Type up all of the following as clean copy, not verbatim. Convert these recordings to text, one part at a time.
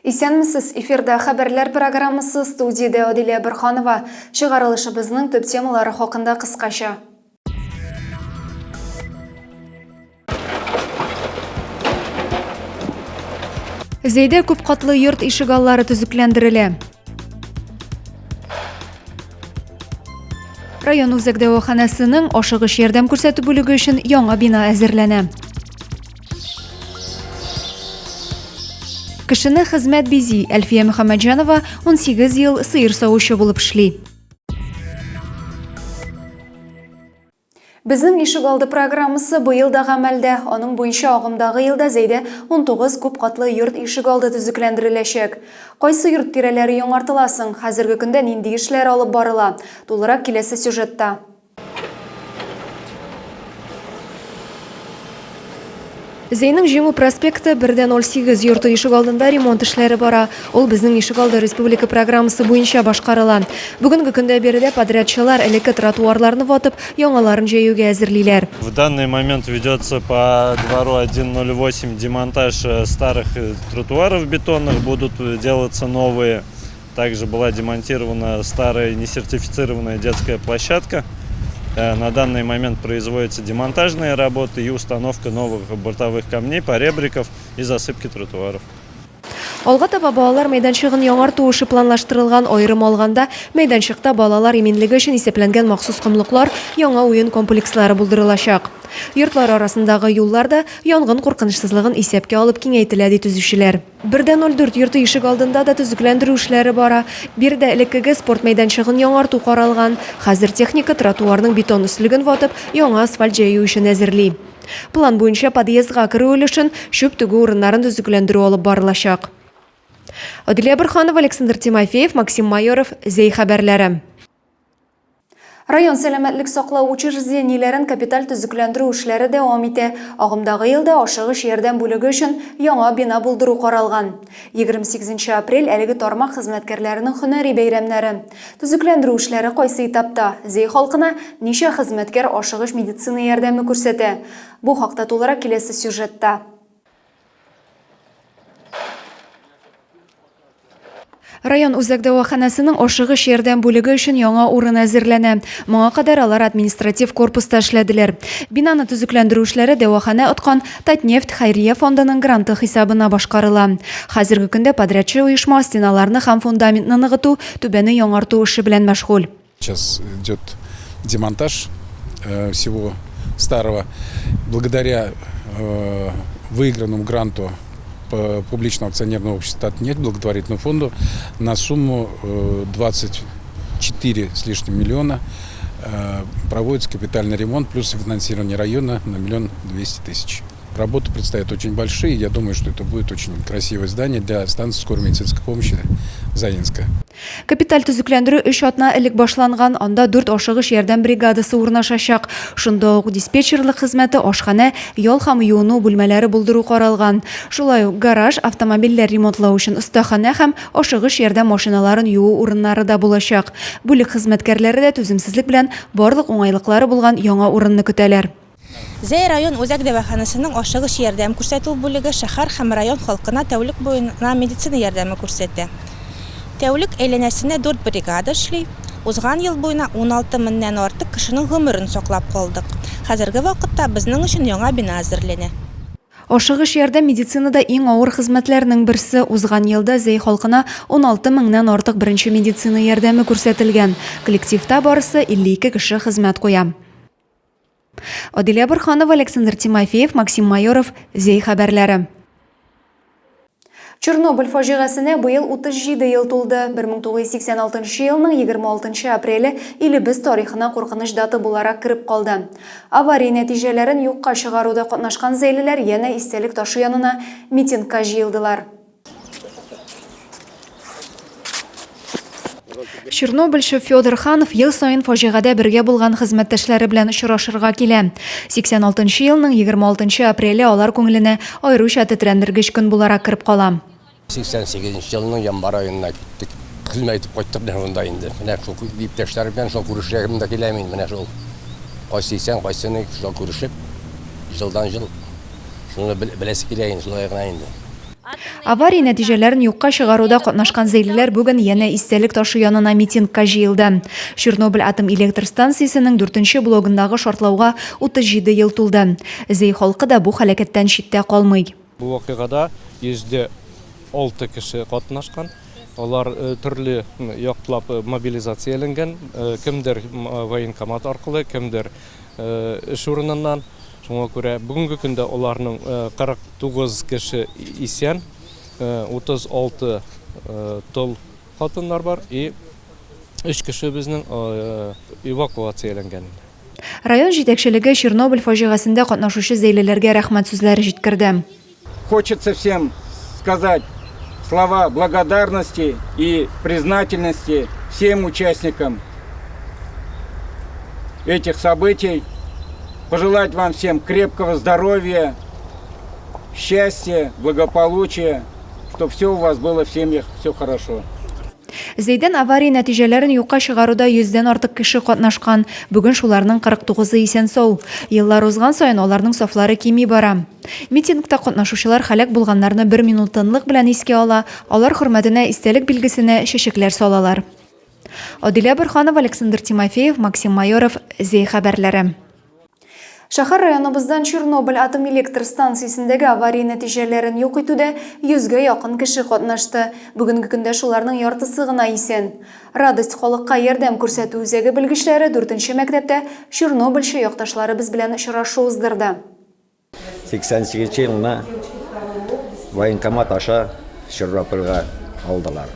Исәнмесез, эфирда хәбәрләр программасы, студияда Одилия Бұрханова. Шығарылышыбызның төп темалары хакында кыскача. Зәйдә күп катлы йорт ишегаллары төзекләндерелә. Район үзәк дәваханәсенең ашыгыш ярдәм күрсәтү бүлеге өчен яңа бина әзерләнә. Кешене хезмәт бизи Әлфия Мөхәммәтҗанова 18 ел сыер савучы булып эшли. Безнең ишегалды программасы быел да гамәлдә. Аның буенча агымдагы елда Зәйдә 19 күп катлы йорт ишегалды төзекләндереләчәк. Кайсы йорт тирәләре яңартыласың? Хәзерге көндә нинди эшләр алып барыла? Тулырак киләсе сюжетта. Зәйнең Җиңү проспекты 1-08 йорты ишегалдында ремонт эшләре бара. Ул безнең ишегалды республика программасы буенча башкарыла. Бүгенге көндә биредә подрядчылар элекке тротуарларны ватып, яңаларын җәюгә әзерлиләр. В данный момент ведется по двору 108 демонтаж старых тротуаров бетонных, будут делаться новые. Также была демонтирована старая несертифицированная детская площадка. На данный момент производятся демонтажные работы и установка новых бортовых камней, поребриков и засыпки тротуаров. Алга таба балалар мәйданчыгын яңарту эше планлаштырылган, аерым алганда мәйданчыкта балалар иминлеге өчен исәпләнгән махсус комлыклар, яңа уен комплекслары булдырылачак. Йортлар арасындагы юлларда янгын куркынычсызлыгын исәпкә алып киңәйтелә ди төзүчеләр. 1-04 йорты ишек алдында да төзекләндерү эшләре бара. Биредә элеккеге спорт мәйданчыгын яңарту каралган. Хәзер техника тротуарның бетон өслеген ватып, яңа асфальт җәю өчен әзерли. План буенча подъездга керү өчен чүп тегү урыннарын төзекләндерү алып барылачак. Одилия Бұрханова, Александр Тимофеев, Максим Майоров, Зәй хәбәрләре. Район сәламәтлек саклау учреждениеләрен капиталь төзекләндерү эшләре дәвам итә. Агымдагы елда ашыгыш ярдәм бүлеге өчен яңа бина булдыру каралган. 28 апрель әлеге тармак хезмәткәрләренең һөнәри бәйрәмнәре. Төзекләндерү эшләре кайсы этапта? Зәй халкына ничә хезмәткәр ашыгыш медицина ярдәме күрсәтә? Бу хакта тулырак киләсе сюжетта. Район үзәк дәваханәсенең ашыгыш ярдәм бүлеге өчен яңа урын әзерләнә. Моңа кадәр алар административ корпуста эшләделәр. Бинаны төзекләндерү эшләре дәваханә откан Татнефть хәйрия фондының гранты хисабына башкарыла. Хәзерге көндә подрядчы оешма стеналарны һәм фундаментны ныгыту, түбәне яңарту эше белән мәшгуль. Сейчас идет демонтаж всего старого. Благодаря выигранному гранту публичного акционерного общества «Татнефть» благотворительному фонду на сумму 24 с лишним миллиона проводится капитальный ремонт плюс финансирование района на 1 200 000. Работы предстоят очень большие. Я думаю, что это будет очень красивое здание для станции скорой медицинской помощи Заинска. Капиталь төзекләндерү 3 атна элек башланган, анда 4 ашыгыш ярдәм бригадасы урнашачак. Шунда ук диспетчерлык хезмәте, ашхана, ял һәм юыну бүлмәләре булдыру каралган. Шулай ук гараж, автомобильләр ремонтлау өчен остахана һәм ашыгыш ярдәм машиналарын юу урыннары да булачак. Бүлек хезмәткәрләре дә түземсезлек белән барлык уңайлыклары булган яңа урынны көтәләр. Зәй район үзәк дәваханәсенең ашыгыш ярдәм күрсәтү бүлеге шәһәр һәм район халкына тәүлек буена медицина ярдәме күрсәтә. Тәүлек әйләнәсенә 4 бригада эшли. Узган ел буена 16 меңнән артык кешенең гомерен саклап калдык. Хәзерге вакытта безнең өчен яңа бина әзерләнә. Ашыгыш ярдәм медицинада иң авыр хезмәтләрнең берсе. Узган елда Зәй халкына 16 меңнән артык беренче медицина ярдәме күрсәтелгән. Коллективта барысы 52 кеше хезмәт куя. Одилия Бұрханова, Александр Тимофеев, Максим Майоров, Зәй хәбәрләре. Чернобыль фаҗигасенә быел 37 ел тулды. 1986 елның 26 апреле илебез тарихына куркыныч даты буларак кирип калды. Авария нәтиҗәләрен юкка чыгаруда катнашкан зәйлеләр яна истәлек ташы янына митингка җыелдылар. Чернобыльчы Федор Ханов ел сайын фаҗигадә бергә булган хезмәттәшләре белән очрашырга килә. 86 елның 26 апреле алар күңеленә аеруча тетрәндергеч көн буларак кирип кала. 88 елның январ аенда киттек. Хезмәт итеп кайттык монда инде. Менә шул иптәшләр белән шул күрешергә киләм инде. Менә шул кайсыйсан, кайсыны шул күрешеп, җылдан җыл шуны беләсе килә инде, шулай гына инде. Авария нәтижеләрен юкка чыгаруда катнашкан зәйлеләр бүген яна истәлек ташы янына митингка җыелды. Чернобыль атом электр станциясенең 4нче блогындагы шартлауга 37 ел тулды. Зәй халкы да бу һәлакәттән читтә калмый. Бу вакыйгада 106 кеше катнашкан. Алар төрле яклап мобилизацияләнгән, кемдер военкомат аркылы, кемдер эш урыныннан. Шуңа күрә бүгенге көндә аларның 49 кеше исән, 36 тол хатыннар бар и 3 кеше безнең эвакуацияләнгән. Район җитәкчелеге Чернобыль фаҗигасендә катнашучы зәйлеләргә рәхмәт сүзләре җиткерде. Хочется всем сказать слова благодарности и признательности всем участникам этих событий. Пожелать вам всем крепкого здоровья, счастья, благополучия, чтобы все у вас было в семьях, все хорошо. Зәйдән авария нәтиҗәләрен юкка чыгаруда 100дән артык кеше катнашкан. Бүген шуларның 49-ы исән сау. Еллар узган саен аларның сафлары кими бара. Митингта катнашучылар һәлак булганнарны 1 минут тынлык белән искә ала, алар хөрмәтенә истәлек билгесенә чәчәкләр салалар. Адилә Борханова, Александр Тимофеев, Максим Майоров, Зәй хәбәрләре. Шәһәр районыбыздан Чернобыль атом электр станциясендәге авария нәтиҗәләрен юк итүдә 100гә якын кеше катнашты. Бүгенге көндә шуларның яртысы гына исән. Радость халыкка ярдәм күрсәтү үзәге белгечләре 4нче мәктәптә Чернобыльче якташларыбыз белән очрашу уздырды. 88 елына военкомат аша Чернобыльгә алдылар.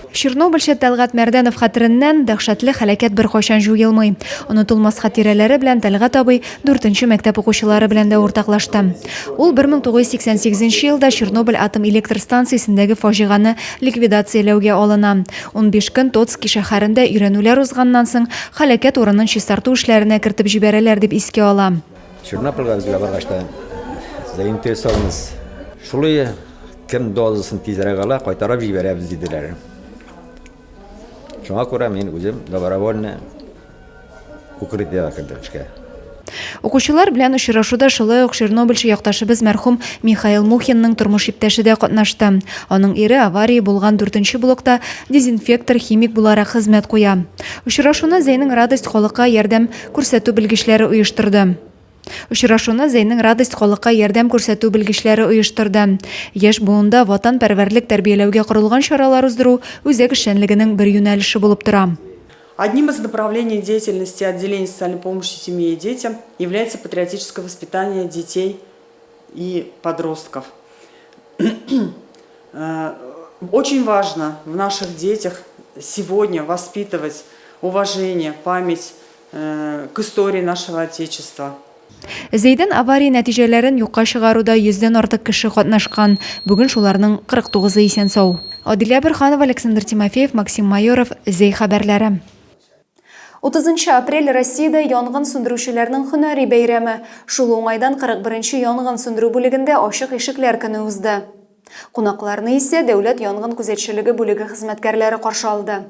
Чернобыльче Тәлгат Мәрдәнов хәтереннән дәһшәтле һәлакәт беркайчан җуелмый. Онытылмас хатирәләре белән Тәлгат абый 4нче мәктәп укучылары белән дә уртаклашты. Ул 1988 елда Чернобыль атом электр станциясендәге фаҗиганы ликвидацияләүгә алына. 15 көн Тоцки шәһәрендә өйрәнүләр узганнан соң һәлакәт урынын чистарту эшләренә кертеп җибәрәләр дип искә ала. Чернобыльгә безгә баргачта заинтересованность шулай кем дозасын тизрәк ала, кайтарып җибәрәбез диделәр. Шуңа күрә мин үзем добровольно укрытиягә кергән. Укучылар белән очрашуда шулай ук Чернобыльче якташыбыз мәрхүм Михаил Мухинның тормыш иптәше дә катнашты. Аның ире авария булган 4нче блокта дезинфектор химик буларак хезмәт куя. Очрашуны Зәйнең радость халыкка ярдәм күрсәтү белгечләре оештырды. Яшь буында ватанпәрвәрлек тәрбияләүгә корылган чаралар уздыру үзәк эшчәнлегенең бер юнәлеше булып тора. Одним из направлений деятельности отделения социальной помощи семье и детям является патриотическое воспитание детей и подростков. Очень важно в наших детях сегодня воспитывать уважение, память к истории нашего Отечества. Зәйдән авария нәтиҗәләрен юкка чыгаруда 100дән артык кеше катнашкан. Бүген шуларның 49-ы исән сау. Адилә Борханова, Александр Тимофеев, Максим Майоров, Зәй хәбәрләре. 30 апрель Россиядә янгын сүндерүчеләрнең һөнәри бәйрәме. Шул уңайдан 41-нче янгын сүндерү бүлегендә ачык ишекләр көне узды. Кунакларны исә дәүләт янгын күзәтчелеге бүлеге хезмәткәрләре каршы алды.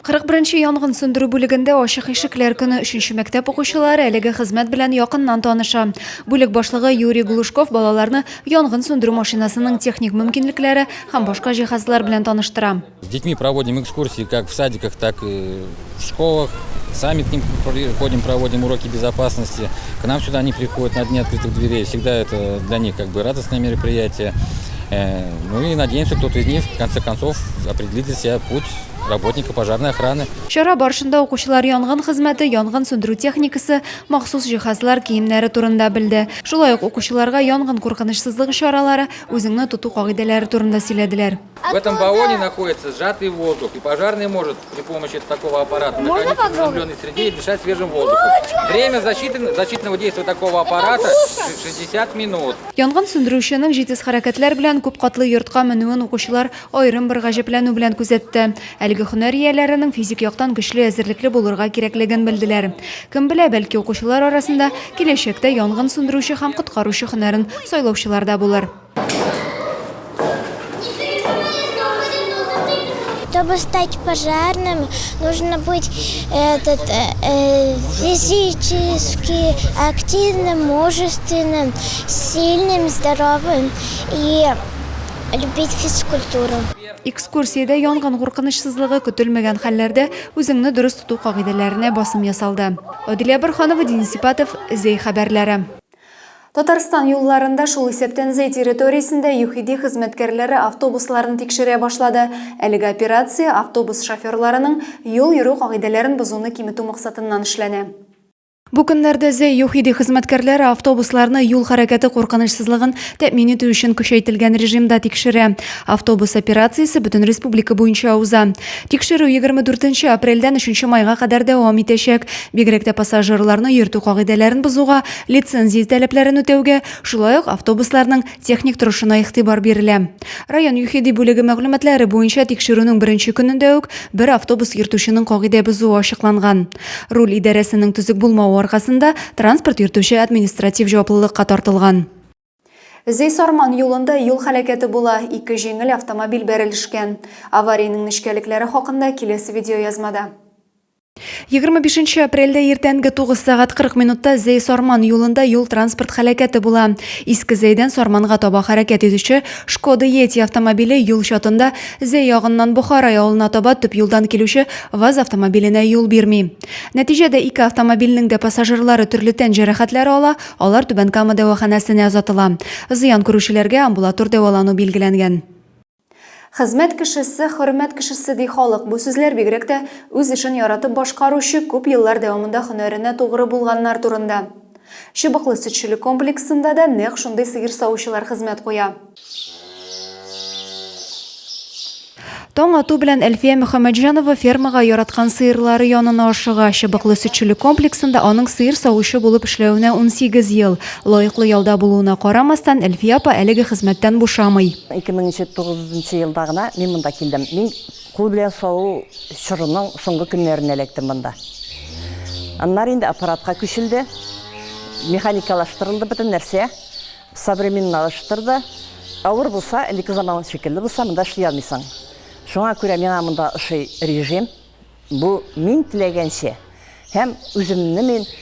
41-нче янгын сүндерү бүлегендә ачык ишекләр көне 3нче мәктәп укучылары әлеге хезмәт белән якыннан таныша. Бүлек башлыгы Юрий Глушков балаларны янгын сүндерү машинасының техник мөмкинлекләре һәм башка җиһазлар белән таныштыра. С детьми проводим экскурсии как в садиках, так и в школах. Сами к ним ходим, проводим уроки безопасности. К нам сюда они приходят на дни открытых дверей. Всегда это для них как бы радостное мероприятие. Ну и надеемся, кто-то из них в конце концов определит для себя путь работника пожарной охраны. Чара барышында укучылар янгын хезмәте, янгын сүндерү техникасы, махсус җиһазлар, киемнәре турында белде. Шулай ук укучыларга янгын куркынычсызлык чаралары, үзеңне тоту кагыйдәләре турында сөйләделәр. В этом баллоне находится сжатый воздух, и пожарный может при помощи такого аппарата находиться в заземленной среде и дышать свежим воздухом. Время защитного действия такого аппарата 60 минут. Янгын сүндерүченең җитез хәрәкәтләр белән күп катлы йортка менүен укучылар аерым бер гаҗәпләнү белән күзәтте. Әлеге һөнәр ияләренең физик яктан көчле әзерлекле булырга кирәклеген белделәр. Кем белә, бәлки укучылар арасында киләчәктә янгын сүндерүче һәм коткаручы һөнәрен сайлаучылар да булыр. Это чтобы стать пожарным, нужно быть физически активным, мужественным, сильным, здоровым и любить физкультуру. Экскурсияда янгын куркынычсызлыгы көтелмәгән хәлләрдә үзеңне дөрес тоту кагыйдәләренә басым ясалды. Адилә Борханова, Денис Сипатов, Зей хәбәрләре. Татарстан юлларында шул исәптән Зей территориясендә ЮХИДИ хезмәткәрләре автобусларын тикшерә башлады. Әлеге операция автобус шоферларының юл йөрү кагыйдәләрен бозуны киметү максатыннан эшләнә. Бу көннәрдә Зей ЮХИДИ хезмәткәрләре автобусларны юл хәрәкәте куркынычсызлыгын тәэмин итү өчен көчәйтелгән режимда тикшерә. Автобус операциясе бөтен республика буенча уза. Тикшерү 24 апрельдән 3 майга кадәр дәвам итәчәк. Бигрәк тә пассажирларны йөртү кагыйдәләрен бозуга, лицензия таләпләрен үтәүгә, шулай ук автобусларның техник торышына игътибар бирелә. Район ЮХИДИ бүлеге мәгълүматлары буенча тикшерүнең беренче көнендә үк бер автобус йөртүченең кагыйдә бозуы ачыкланган. Руль идарәсенең төзек булмавы аркасында транспорт йөртүче административ җаваплылыкка тартылган. Зей-Сарман юлында юл хәлакәте була, 2 җиңел автомобиль бәрелешкән. Аварийның нечкәлекләре хакында киләсе видео язмада. 25 апрельдә иртәнге 9 сәгать 40 минутта Зей-Сарман юлында юл транспорт хәлакәте була. Иске Зейдән Сарманга таба хәрәкәт итүче Шкода Йети автомобиле юл чатында Зей ягыннан Бухара авылына таба төп юлдан килүче ВАЗ автомобиленә юл бирми. Нәтиҗәдә 2 автомобильнең дә пассажирлары төрле тән җәрәхәтләре ала, алар Түбән Кама дәваханәсенә озатыла. Зыян күрүчеләргә амбулатор дәвалану билгеләнгән. Хезмәт кешесе, хөрмәт кешесе ди халык. Бу сүзләр бигрәк тә үз эшен яратып башкаручы күп еллар дәвамында һөнәренә тугры булганнар турында. Чыбыклы сөтчелек комплексында да нәкъ шундый сыер савучылар хезмәт куя. Таң ату белән Әлфия Мөхәммәтҗанова фермага яраткан сыерлары янына ашыга. Чыбыклы сөтчелек комплексында аның сыер савучы булып эшләвенә 18 ел. Лаеклы ялда булуына карамастан, Әлфия апа әлеге хезмәттән бушамый. 2009 елда гына мин монда килдем. Мин кул белән сау чорының соңгы көннәренә эләктем монда. Аннары инде аппаратка күчелде. Механикалаштырылды бөтен нәрсә. Современналаштырды. Авыр булса, элекке заман шикелле булса, монда эшли алмыйсың. Шуңа күрә миңа монда ошый режим. Бу мин теләгәнчә һәм үземне мин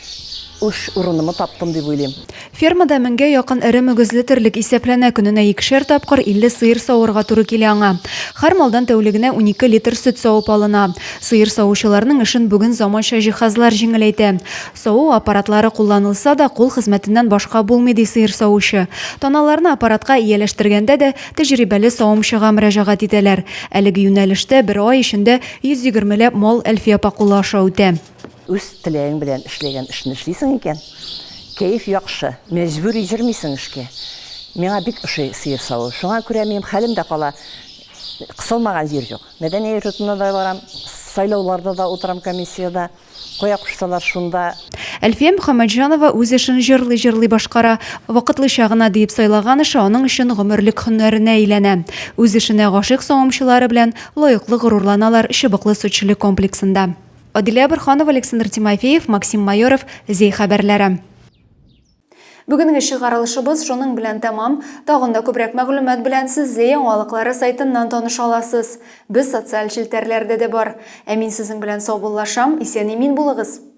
уш урынымы таптым дип уйлыйм. Фермада 1000-гә якын эре мөгезле терлек исәпләнә, көненә 2 тапкыр 50 сыер савырга туры килә аңа. Һәр малдан тәүлегенә 12 литр сөт савып алына. Сыер савучыларның эшен бүген заманча җиһазлар җиңеләйтә. Саву аппаратлары кулланылса да, кул хезмәтеннән башка булмый ди сыер савучы. Таналарны аппаратка ияләштергәндә дә тәҗрибәле савымчыга мөрәҗәгать итәләр. Әлеге юнәлештә 1 ай эчендә 120ләп мал Әлфия апа куллаша үтә. Үз теләгең белән эшләгән эшне эшлисең икән, кәеф яхшы, мәҗбүри җырмыйсың эшкә. Миңа бик ошый сыер саву. Шуңа күрә минем хәлем дә кала. Кысылмаган җир юк. Мәдәни йортына да барам, сайлауларда да утырам комиссияда. Кая кушсалар шунда. Әлфия Мөхәммәтҗанова үз эшен җырлый башкара. Вакытлыча гына дип сайлаган эше аның өчен гомерлек һөнәренә әйләнә. Үз эшенә гашыйк савымчылары белән лаеклы горурланалар Чыбыклы сөтчелек комплексында. Адилә Борханова, Александр Тимофеев, Максим Майоров, Зей хәбәрләре. Бүгенге чыгарылышыбыз шуның белән тәмам. Тагын да күбрәк мәгълүмат белән сез Зей яңалыклары сайтыннан таныша аласыз. Без социаль челтәрләрдә дә бар. Ә мин сезнең белән сау булышам, исән-имин булыгыз.